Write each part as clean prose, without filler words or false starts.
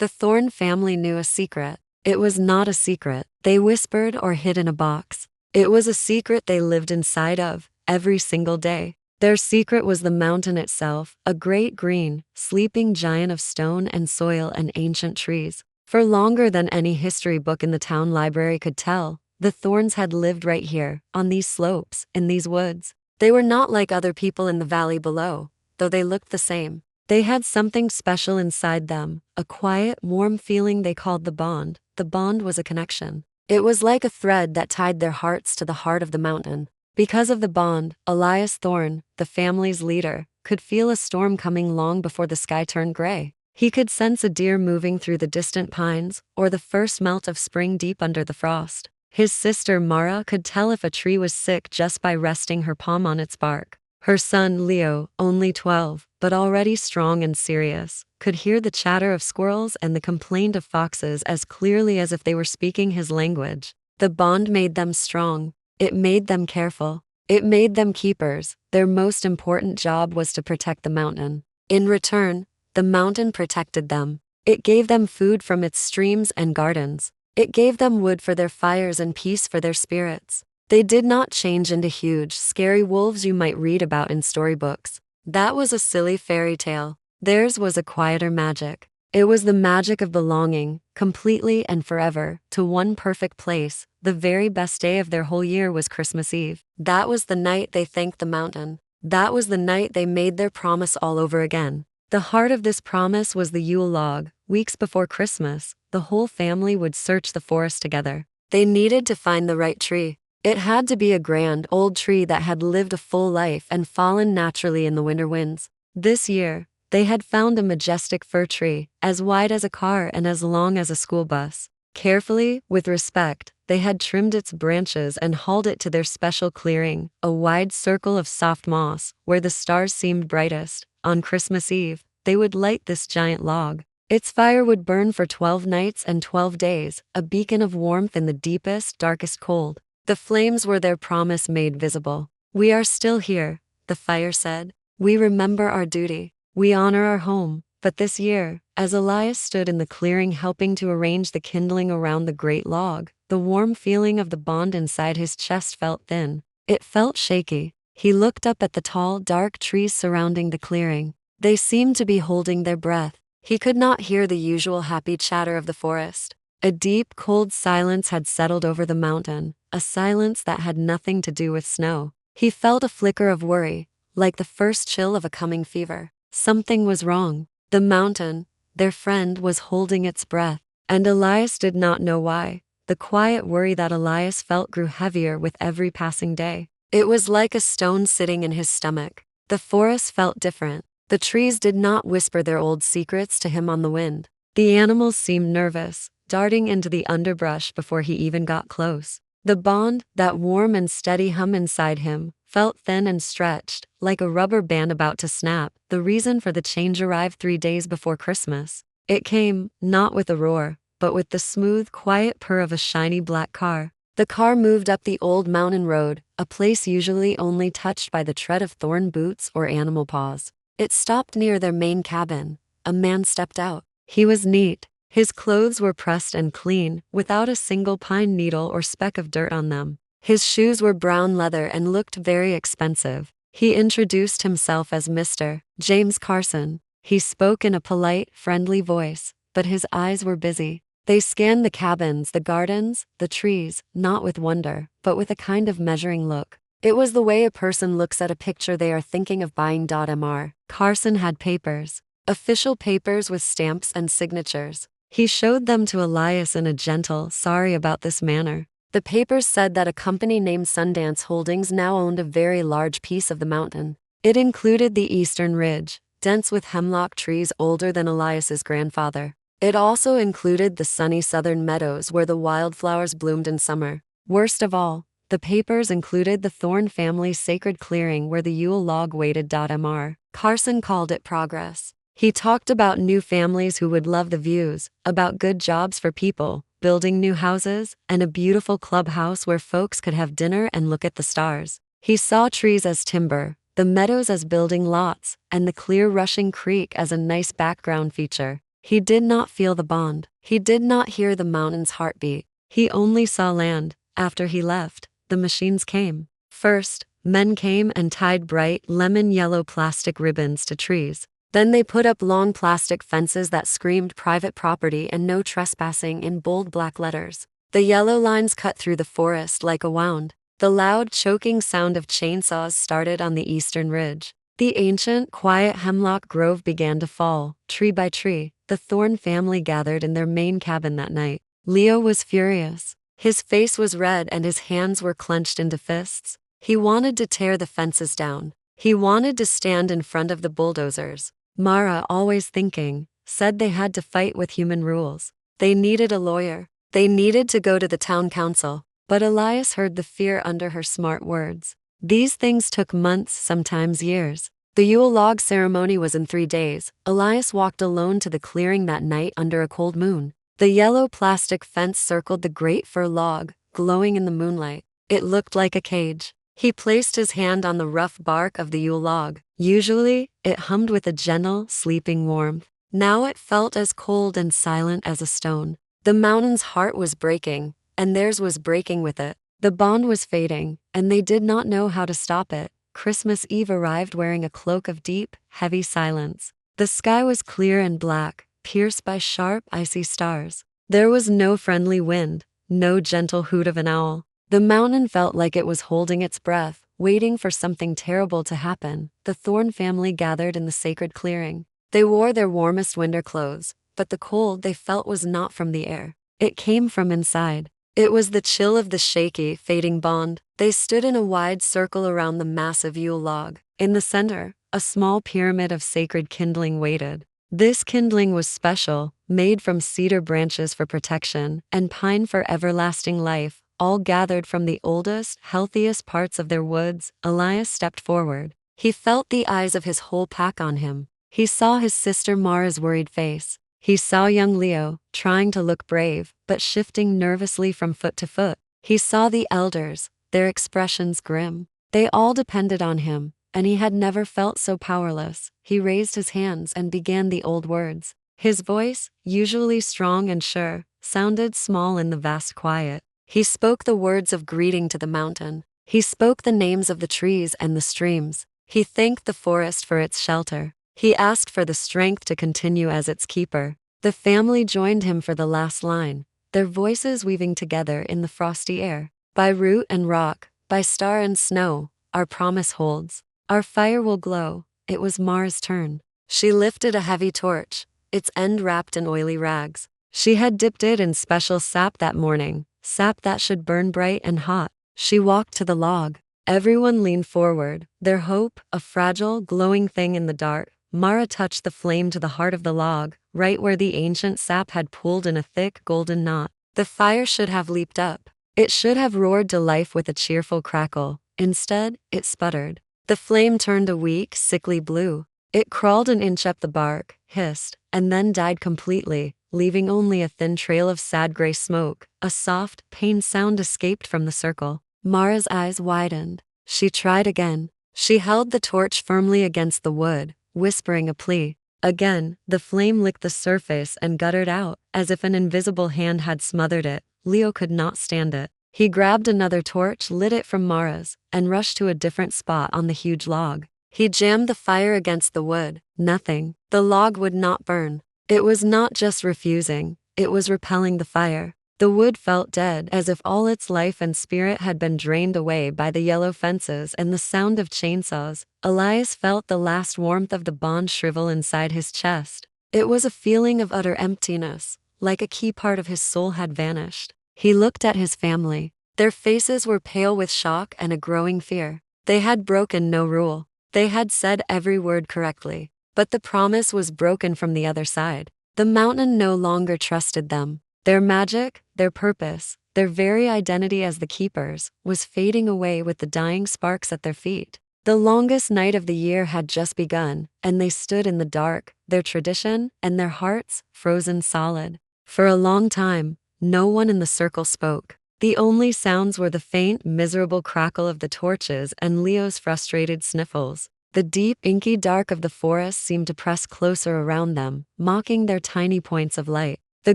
The Thorne family knew a secret. It was not a secret they whispered or hid in a box. It was a secret they lived inside of, every single day. Their secret was the mountain itself, a great green, sleeping giant of stone and soil and ancient trees. For longer than any history book in the town library could tell, the Thornes had lived right here, on these slopes, in these woods. They were not like other people in the valley below, though they looked the same. They had something special inside them, a quiet, warm feeling they called the bond. The bond was a connection. It was like a thread that tied their hearts to the heart of the mountain. Because of the bond, Elias Thorne, the family's leader, could feel a storm coming long before the sky turned gray. He could sense a deer moving through the distant pines, or the first melt of spring deep under the frost. His sister Mara could tell if a tree was sick just by resting her palm on its bark. Her son Leo, only 12, but already strong and serious, could hear the chatter of squirrels and the complaint of foxes as clearly as if they were speaking his language. The bond made them strong. It made them careful. It made them keepers. Their most important job was to protect the mountain. In return, the mountain protected them. It gave them food from its streams and gardens. It gave them wood for their fires and peace for their spirits. They did not change into huge, scary wolves you might read about in storybooks. That was a silly fairy tale. Theirs was a quieter magic. It was the magic of belonging, completely and forever, to one perfect place. The very best day of their whole year was Christmas Eve. That was the night they thanked the mountain. That was the night they made their promise all over again. The heart of this promise was the Yule Log. Weeks before Christmas, the whole family would search the forest together. They needed to find the right tree. It had to be a grand, old tree that had lived a full life and fallen naturally in the winter winds. This year, they had found a majestic fir tree, as wide as a car and as long as a school bus. Carefully, with respect, they had trimmed its branches and hauled it to their special clearing, a wide circle of soft moss, where the stars seemed brightest. On Christmas Eve, they would light this giant log. Its fire would burn for 12 nights and 12 days, a beacon of warmth in the deepest, darkest cold. The flames were their promise made visible. "We are still here," the fire said. "We remember our duty. We honor our home." But this year, as Elias stood in the clearing helping to arrange the kindling around the great log, the warm feeling of the bond inside his chest felt thin. It felt shaky. He looked up at the tall, dark trees surrounding the clearing. They seemed to be holding their breath. He could not hear the usual happy chatter of the forest. A deep, cold silence had settled over the mountain, a silence that had nothing to do with snow. He felt a flicker of worry, like the first chill of a coming fever. Something was wrong. The mountain, their friend, was holding its breath, and Elias did not know why. The quiet worry that Elias felt grew heavier with every passing day. It was like a stone sitting in his stomach. The forest felt different. The trees did not whisper their old secrets to him on the wind. The animals seemed nervous, darting into the underbrush before he even got close. The bond, that warm and steady hum inside him, felt thin and stretched, like a rubber band about to snap. The reason for the change arrived 3 days before Christmas. It came, not with a roar, but with the smooth, quiet purr of a shiny black car. The car moved up the old mountain road, a place usually only touched by the tread of thorn boots or animal paws. It stopped near their main cabin. A man stepped out. He was neat. His clothes were pressed and clean, without a single pine needle or speck of dirt on them. His shoes were brown leather and looked very expensive. He introduced himself as Mr. James Carson. He spoke in a polite, friendly voice, but his eyes were busy. They scanned the cabins, the gardens, the trees, not with wonder, but with a kind of measuring look. It was the way a person looks at a picture they are thinking of buying. Mr. Carson had papers. Official papers with stamps and signatures. He showed them to Elias in a gentle, "Sorry about this" manner. The papers said that a company named Sundance Holdings now owned a very large piece of the mountain. It included the eastern ridge, dense with hemlock trees older than Elias's grandfather. It also included the sunny southern meadows where the wildflowers bloomed in summer. Worst of all, the papers included the Thorne family's sacred clearing where the Yule Log waited. Mr. Carson called it progress. He talked about new families who would love the views, about good jobs for people, building new houses, and a beautiful clubhouse where folks could have dinner and look at the stars. He saw trees as timber, the meadows as building lots, and the clear rushing creek as a nice background feature. He did not feel the bond. He did not hear the mountain's heartbeat. He only saw land. After he left, the machines came. First, men came and tied bright lemon-yellow plastic ribbons to trees. Then they put up long plastic fences that screamed private property and no trespassing in bold black letters. The yellow lines cut through the forest like a wound. The loud, choking sound of chainsaws started on the eastern ridge. The ancient, quiet hemlock grove began to fall, tree by tree. The Thorne family gathered in their main cabin that night. Leo was furious. His face was red and his hands were clenched into fists. He wanted to tear the fences down. He wanted to stand in front of the bulldozers. Mara, always thinking, said they had to fight with human rules. They needed a lawyer. They needed to go to the town council. But Elias heard the fear under her smart words. These things took months, sometimes years. The Yule Log ceremony was in 3 days. Elias walked alone to the clearing that night under a cold moon. The yellow plastic fence circled the great fir log, glowing in the moonlight. It looked like a cage. He placed his hand on the rough bark of the Yule log. Usually, it hummed with a gentle, sleeping warmth. Now it felt as cold and silent as a stone. The mountain's heart was breaking, and theirs was breaking with it. The bond was fading, and they did not know how to stop it. Christmas Eve arrived wearing a cloak of deep, heavy silence. The sky was clear and black, pierced by sharp, icy stars. There was no friendly wind, no gentle hoot of an owl. The mountain felt like it was holding its breath, waiting for something terrible to happen. The Thorne family gathered in the sacred clearing. They wore their warmest winter clothes, but the cold they felt was not from the air. It came from inside. It was the chill of the shaky, fading bond. They stood in a wide circle around the massive Yule log. In the center, a small pyramid of sacred kindling waited. This kindling was special, made from cedar branches for protection and pine for everlasting life, all gathered from the oldest, healthiest parts of their woods. Elias stepped forward. He felt the eyes of his whole pack on him. He saw his sister Mara's worried face. He saw young Leo, trying to look brave, but shifting nervously from foot to foot. He saw the elders, their expressions grim. They all depended on him, and he had never felt so powerless. He raised his hands and began the old words. His voice, usually strong and sure, sounded small in the vast quiet. He spoke the words of greeting to the mountain. He spoke the names of the trees and the streams. He thanked the forest for its shelter. He asked for the strength to continue as its keeper. The family joined him for the last line, their voices weaving together in the frosty air. By root and rock, by star and snow, our promise holds. Our fire will glow. It was Mara's turn. She lifted a heavy torch, its end wrapped in oily rags. She had dipped it in special sap that morning, sap that should burn bright and hot. She walked to the log. Everyone leaned forward, their hope, a fragile, glowing thing in the dark. Mara touched the flame to the heart of the log, right where the ancient sap had pooled in a thick, golden knot. The fire should have leaped up. It should have roared to life with a cheerful crackle. Instead, it sputtered. The flame turned a weak, sickly blue. It crawled an inch up the bark, hissed, and then died completely, leaving only a thin trail of sad gray smoke. A soft, pained sound escaped from the circle. Mara's eyes widened. She tried again. She held the torch firmly against the wood, whispering a plea. Again, the flame licked the surface and guttered out, as if an invisible hand had smothered it. Leo could not stand it. He grabbed another torch, lit it from Mara's, and rushed to a different spot on the huge log. He jammed the fire against the wood. Nothing. The log would not burn. It was not just refusing, it was repelling the fire. The wood felt dead, as if all its life and spirit had been drained away by the yellow fences and the sound of chainsaws. Elias felt the last warmth of the bond shrivel inside his chest. It was a feeling of utter emptiness, like a key part of his soul had vanished. He looked at his family. Their faces were pale with shock and a growing fear. They had broken no rule. They had said every word correctly. But the promise was broken from the other side. The mountain no longer trusted them. Their magic, their purpose, their very identity as the keepers, was fading away with the dying sparks at their feet. The longest night of the year had just begun, and they stood in the dark, their tradition and their hearts frozen solid. For a long time, no one in the circle spoke. The only sounds were the faint, miserable crackle of the torches and Leo's frustrated sniffles. The deep, inky dark of the forest seemed to press closer around them, mocking their tiny points of light. The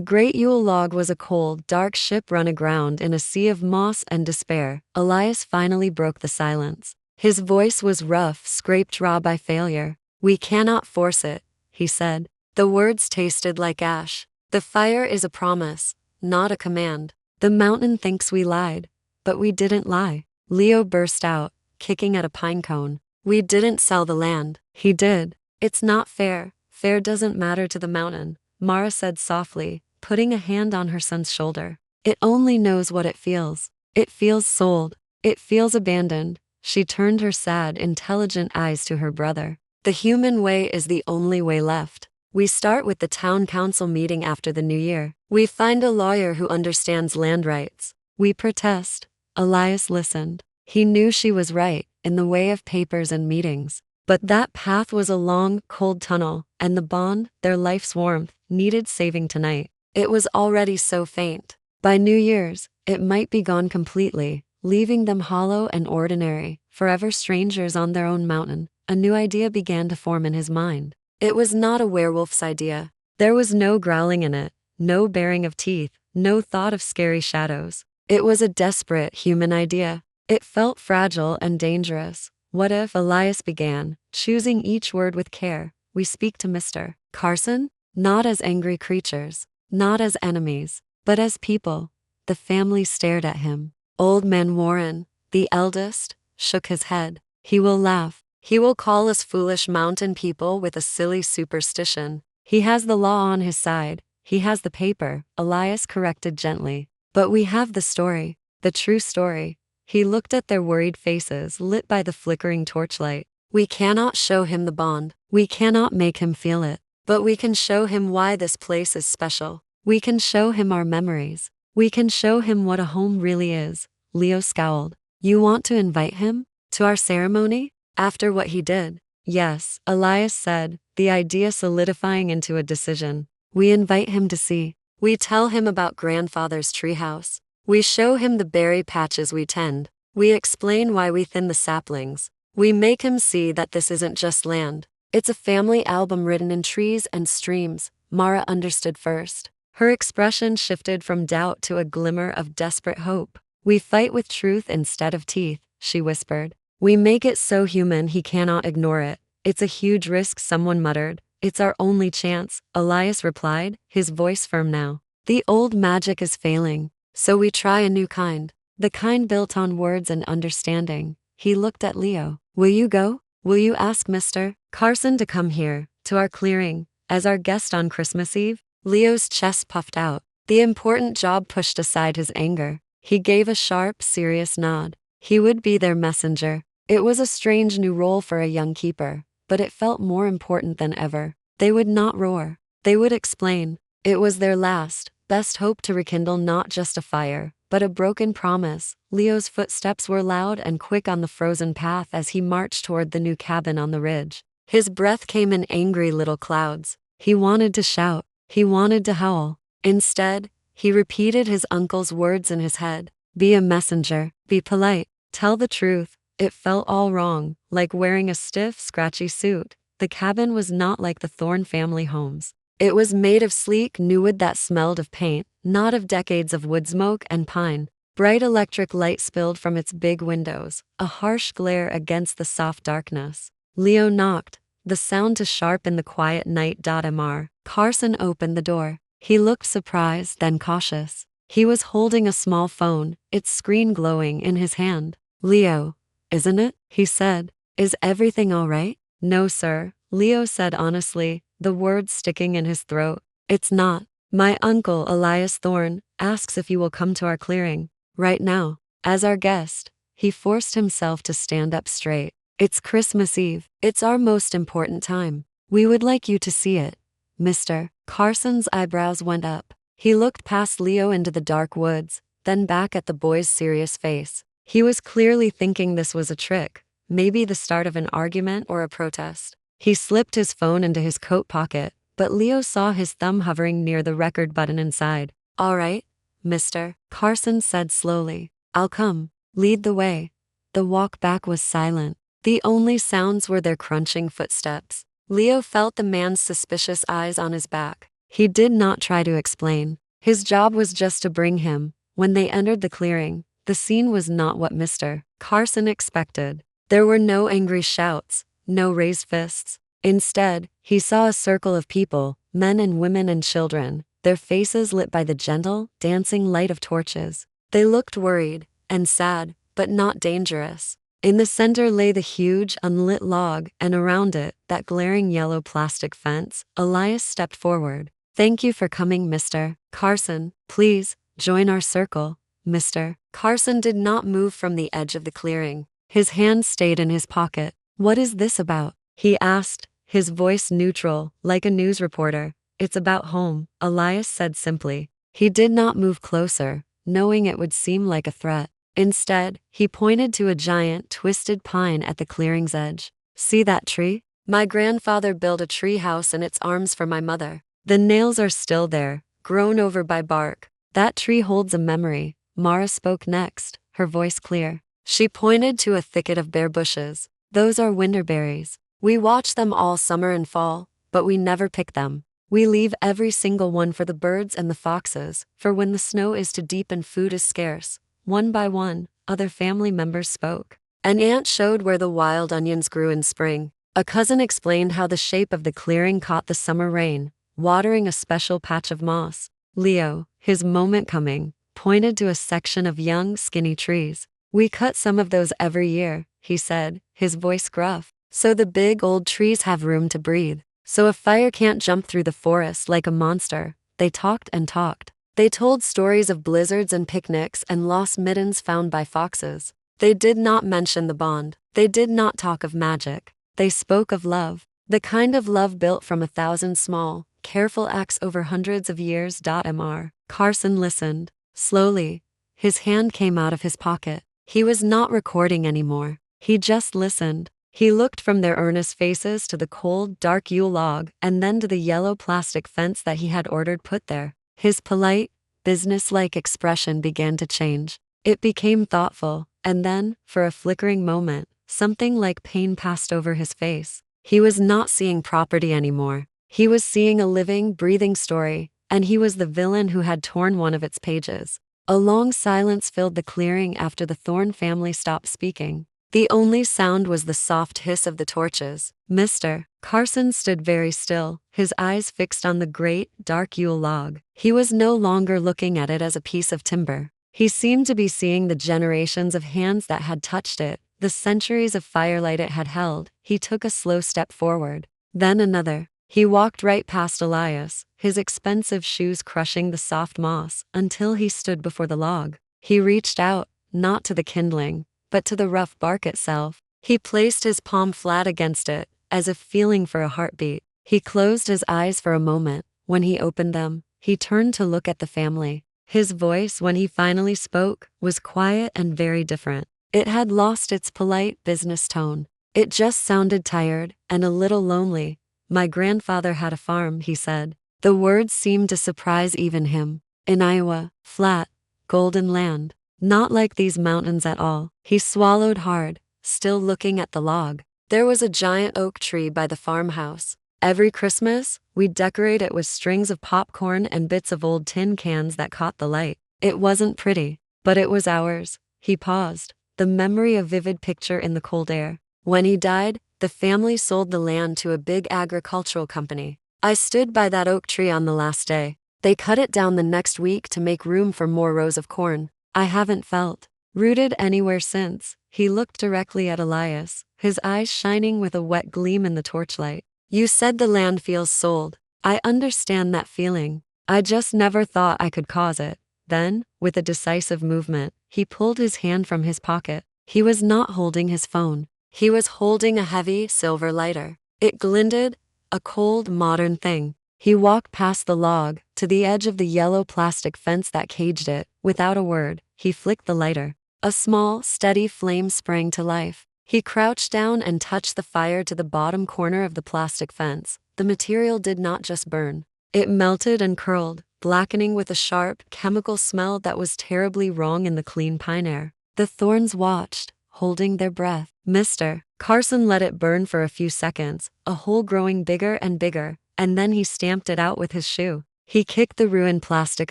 great Yule Log was a cold, dark ship run aground in a sea of moss and despair. Elias finally broke the silence. His voice was rough, scraped raw by failure. "We cannot force it," he said. The words tasted like ash. "The fire is a promise, not a command. The mountain thinks we lied, but we didn't lie." Leo burst out, kicking at a pine cone. "We didn't sell the land." "He did. It's not fair." "Fair doesn't matter to the mountain," Mara said softly, putting a hand on her son's shoulder. "It only knows what it feels. It feels sold. It feels abandoned." She turned her sad, intelligent eyes to her brother. "The human way is the only way left. We start with the town council meeting after the new year. We find a lawyer who understands land rights. We protest." Elias listened. He knew she was right, in the way of papers and meetings. But that path was a long, cold tunnel, and the bond, their life's warmth, needed saving tonight. It was already so faint. By New Year's, it might be gone completely, leaving them hollow and ordinary, forever strangers on their own mountain. A new idea began to form in his mind. It was not a werewolf's idea. There was no growling in it, no baring of teeth, no thought of scary shadows. It was a desperate human idea. It felt fragile and dangerous. "What if," Elias began, choosing each word with care, "we speak to Mr. Carson? Not as angry creatures, not as enemies, but as people." The family stared at him. Old man Warren, the eldest, shook his head. "He will laugh. He will call us foolish mountain people with a silly superstition. He has the law on his side. He has the paper," Elias corrected gently. "But we have the story, the true story." He looked at their worried faces lit by the flickering torchlight. "We cannot show him the bond. We cannot make him feel it. But we can show him why this place is special. We can show him our memories. We can show him what a home really is." Leo scowled. "You want to invite him? To our ceremony? After what he did?" "Yes," Elias said, the idea solidifying into a decision. "We invite him to see. We tell him about grandfather's treehouse. We show him the berry patches we tend. We explain why we thin the saplings. We make him see that this isn't just land. It's a family album written in trees and streams." Mara understood first. Her expression shifted from doubt to a glimmer of desperate hope. "We fight with truth instead of teeth," she whispered. "We make it so human he cannot ignore it. It's a huge risk," someone muttered. "It's our only chance," Elias replied, his voice firm now. "The old magic is failing. So we try a new kind. The kind built on words and understanding." He looked at Leo. "Will you go? Will you ask Mr. Carson to come here, to our clearing, as our guest on Christmas Eve?" Leo's chest puffed out. The important job pushed aside his anger. He gave a sharp, serious nod. He would be their messenger. It was a strange new role for a young keeper, but it felt more important than ever. They would not roar. They would explain. It was their last, best hope to rekindle not just a fire, but a broken promise. Leo's footsteps were loud and quick on the frozen path as he marched toward the new cabin on the ridge. His breath came in angry little clouds. He wanted to shout. He wanted to howl. Instead, he repeated his uncle's words in his head. "Be a messenger. Be polite. Tell the truth." It felt all wrong, like wearing a stiff, scratchy suit. The cabin was not like the Thorne family homes. It was made of sleek new wood that smelled of paint, not of decades of wood smoke and pine. Bright electric light spilled from its big windows, a harsh glare against the soft darkness. Leo knocked, the sound to sharpen the quiet night. Mr. Carson opened the door. He looked surprised, then cautious. He was holding a small phone, its screen glowing in his hand. "Leo, isn't it?" he said. "Is everything all right?" "No, sir," Leo said honestly, the words sticking in his throat. "It's not. My uncle, Elias Thorne, asks if you will come to our clearing, right now, as our guest." He forced himself to stand up straight. "It's Christmas Eve. It's our most important time. We would like you to see it." Mr. Carson's eyebrows went up. He looked past Leo into the dark woods, then back at the boy's serious face. He was clearly thinking this was a trick, maybe the start of an argument or a protest. He slipped his phone into his coat pocket, but Leo saw his thumb hovering near the record button inside. "All right, Mr. Carson said slowly. "I'll come. Lead the way." The walk back was silent. The only sounds were their crunching footsteps. Leo felt the man's suspicious eyes on his back. He did not try to explain. His job was just to bring him. When they entered the clearing, the scene was not what Mr. Carson expected. There were no angry shouts, no raised fists. Instead, he saw a circle of people, men and women and children, their faces lit by the gentle, dancing light of torches. They looked worried and sad, but not dangerous. In the center lay the huge, unlit log, and around it, that glaring yellow plastic fence. Elias stepped forward. "Thank you for coming, Mr. Carson. Please, join our circle." Mr. Carson did not move from the edge of the clearing. His hand stayed in his pocket. "What is this about?" he asked, his voice neutral, like a news reporter. "It's about home," Elias said simply. He did not move closer, knowing it would seem like a threat. Instead, he pointed to a giant, twisted pine at the clearing's edge. "See that tree? My grandfather built a tree house in its arms for my mother. The nails are still there, grown over by bark. That tree holds a memory." Mara spoke next, her voice clear. She pointed to a thicket of bare bushes. "Those are winterberries. We watch them all summer and fall, but we never pick them. We leave every single one for the birds and the foxes, for when the snow is too deep and food is scarce." One by one, other family members spoke. An aunt showed where the wild onions grew in spring. A cousin explained how the shape of the clearing caught the summer rain, watering a special patch of moss. Leo, his moment coming, pointed to a section of young, skinny trees. "We cut some of those every year," he said, his voice gruff. "So the big old trees have room to breathe. So a fire can't jump through the forest like a monster." They talked and talked. They told stories of blizzards and picnics and lost mittens found by foxes. They did not mention the bond. They did not talk of magic. They spoke of love. The kind of love built from 1,000 small, careful acts over hundreds of years. Mr. Carson listened. Slowly, his hand came out of his pocket. He was not recording anymore. He just listened. He looked from their earnest faces to the cold, dark Yule log, and then to the yellow plastic fence that he had ordered put there. His polite, businesslike expression began to change. It became thoughtful, and then, for a flickering moment, something like pain passed over his face. He was not seeing property anymore. He was seeing a living, breathing story, and he was the villain who had torn one of its pages. A long silence filled the clearing after the Thorne family stopped speaking. The only sound was the soft hiss of the torches. Mr. Carson stood very still, his eyes fixed on the great, dark Yule log. He was no longer looking at it as a piece of timber. He seemed to be seeing the generations of hands that had touched it, the centuries of firelight it had held. He took a slow step forward. Then another. He walked right past Elias, his expensive shoes crushing the soft moss, until he stood before the log. He reached out, not to the kindling, but to the rough bark itself. He placed his palm flat against it, as if feeling for a heartbeat. He closed his eyes for a moment. When he opened them, he turned to look at the family. His voice, when he finally spoke, was quiet and very different. It had lost its polite business tone. It just sounded tired and a little lonely. "My grandfather had a farm," he said. The words seemed to surprise even him. "In Iowa, flat, golden land. Not like these mountains at all." He swallowed hard, still looking at the log. "There was a giant oak tree by the farmhouse. Every Christmas, we'd decorate it with strings of popcorn and bits of old tin cans that caught the light. It wasn't pretty, but it was ours." He paused, the memory a vivid picture in the cold air. "When he died, the family sold the land to a big agricultural company. I stood by that oak tree on the last day. They cut it down the next week to make room for more rows of corn. I haven't felt rooted anywhere since." He looked directly at Elias, his eyes shining with a wet gleam in the torchlight. "You said the land feels sold. I understand that feeling. I just never thought I could cause it." Then, with a decisive movement, he pulled his hand from his pocket. He was not holding his phone. He was holding a heavy, silver lighter. It glinted, a cold, modern thing. He walked past the log, to the edge of the yellow plastic fence that caged it. Without a word, he flicked the lighter. A small, steady flame sprang to life. He crouched down and touched the fire to the bottom corner of the plastic fence. The material did not just burn. It melted and curled, blackening with a sharp, chemical smell that was terribly wrong in the clean pine air. The Thornes watched, holding their breath. Mr. Carson let it burn for a few seconds, a hole growing bigger and bigger, and then he stamped it out with his shoe. He kicked the ruined plastic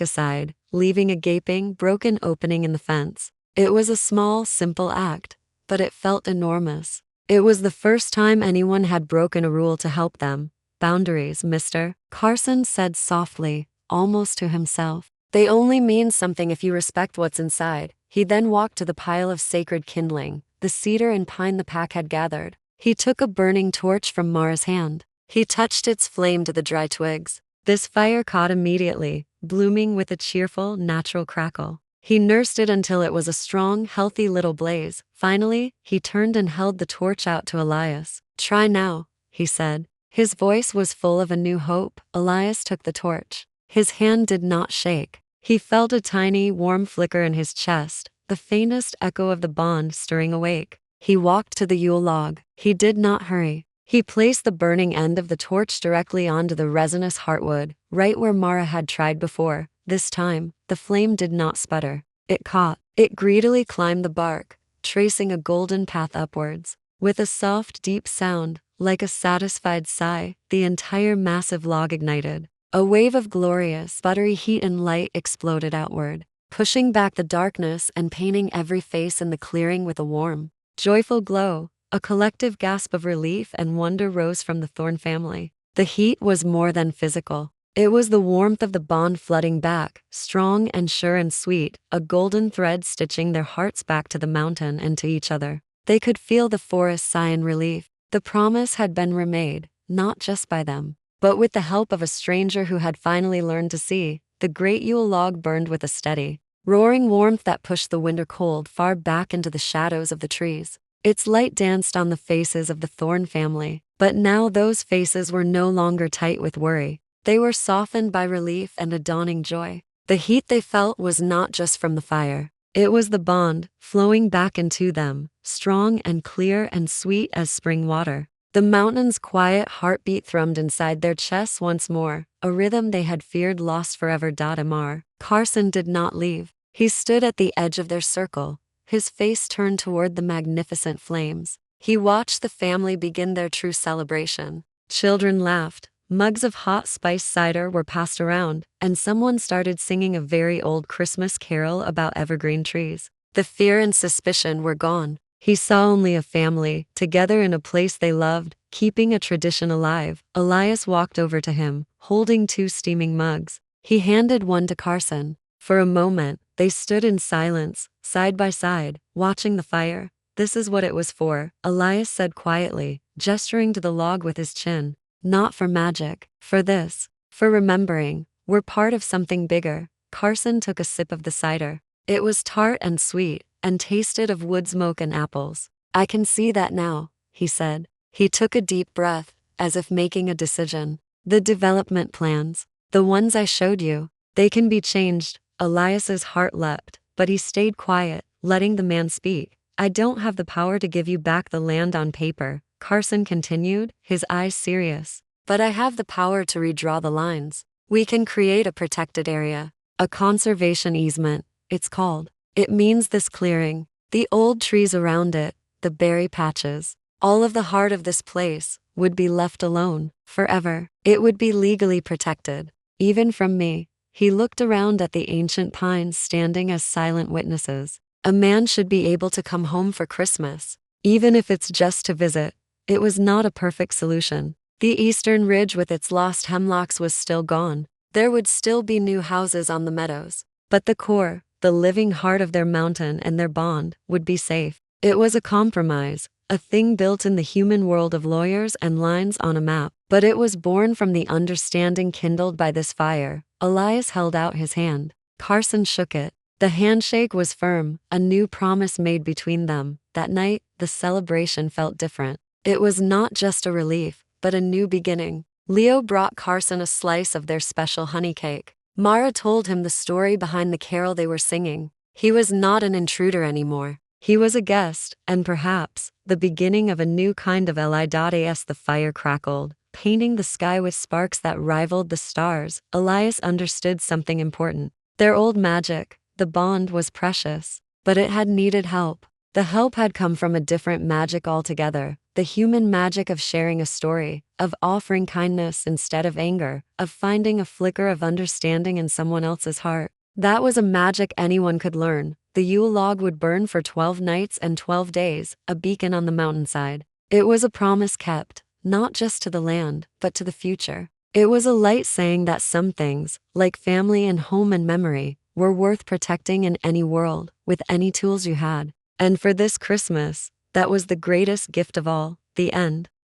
aside, leaving a gaping, broken opening in the fence. It was a small, simple act, but it felt enormous. It was the first time anyone had broken a rule to help them. Boundaries, mister, Carson said softly, almost to himself. They only mean something if you respect what's inside. He then walked to the pile of sacred kindling, the cedar and pine the pack had gathered. He took a burning torch from Mara's hand. He touched its flame to the dry twigs. This fire caught immediately, blooming with a cheerful, natural crackle. He nursed it until it was a strong, healthy little blaze. Finally, he turned and held the torch out to Elias. Try now, he said. His voice was full of a new hope. Elias took the torch. His hand did not shake. He felt a tiny, warm flicker in his chest, the faintest echo of the bond stirring awake. He walked to the Yule log. He did not hurry. He placed the burning end of the torch directly onto the resinous heartwood, right where Mara had tried before. This time, the flame did not sputter. It caught. It greedily climbed the bark, tracing a golden path upwards. With a soft, deep sound, like a satisfied sigh, the entire massive log ignited. A wave of glorious, buttery heat and light exploded outward, pushing back the darkness and painting every face in the clearing with a warm, joyful glow. A collective gasp of relief and wonder rose from the Thorne family. The heat was more than physical. It was the warmth of the bond flooding back, strong and sure and sweet, a golden thread stitching their hearts back to the mountain and to each other. They could feel the forest sigh in relief. The promise had been remade, not just by them, but with the help of a stranger who had finally learned to see. The great Yule log burned with a steady, roaring warmth that pushed the winter cold far back into the shadows of the trees. Its light danced on the faces of the Thorne family, but now those faces were no longer tight with worry. They were softened by relief and a dawning joy. The heat they felt was not just from the fire. It was the bond, flowing back into them, strong and clear and sweet as spring water. The mountain's quiet heartbeat thrummed inside their chests once more, a rhythm they had feared lost forever. Mr. Carson did not leave. He stood at the edge of their circle, his face turned toward the magnificent flames. He watched the family begin their true celebration. Children laughed, mugs of hot spiced cider were passed around, and someone started singing a very old Christmas carol about evergreen trees. The fear and suspicion were gone. He saw only a family, together in a place they loved, keeping a tradition alive. Elias walked over to him, holding 2 steaming mugs. He handed one to Carson. For a moment, they stood in silence, side by side, watching the fire. This is what it was for, Elias said quietly, gesturing to the log with his chin. Not for magic, for this, for remembering. We're part of something bigger. Carson took a sip of the cider. It was tart and sweet, and tasted of wood smoke and apples. I can see that now, he said. He took a deep breath, as if making a decision. The development plans, the ones I showed you, they can be changed. Elias's heart leapt, but he stayed quiet, letting the man speak. I don't have the power to give you back the land on paper, Carson continued, his eyes serious. But I have the power to redraw the lines. We can create a protected area, a conservation easement, it's called. It means this clearing, the old trees around it, the berry patches, all of the heart of this place, would be left alone, forever. It would be legally protected, even from me. He looked around at the ancient pines standing as silent witnesses. A man should be able to come home for Christmas, even if it's just to visit. It was not a perfect solution. The eastern ridge with its lost hemlocks was still gone. There would still be new houses on the meadows. But the core, the living heart of their mountain and their bond, would be safe. It was a compromise, a thing built in the human world of lawyers and lines on a map. But it was born from the understanding kindled by this fire. Elias held out his hand. Carson shook it. The handshake was firm, a new promise made between them. That night, the celebration felt different. It was not just a relief, but a new beginning. Leo brought Carson a slice of their special honey cake. Mara told him the story behind the carol they were singing. He was not an intruder anymore. He was a guest, and perhaps, the beginning of a new kind of Elias. The fire crackled, painting the sky with sparks that rivaled the stars. Elias understood something important. Their old magic, the bond, was precious, but it had needed help. The help had come from a different magic altogether, the human magic of sharing a story, of offering kindness instead of anger, of finding a flicker of understanding in someone else's heart. That was a magic anyone could learn. The Yule log would burn for 12 nights and 12 days, a beacon on the mountainside. It was a promise kept, not just to the land, but to the future. It was a light saying that some things, like family and home and memory, were worth protecting in any world, with any tools you had. And for this Christmas, that was the greatest gift of all, the end.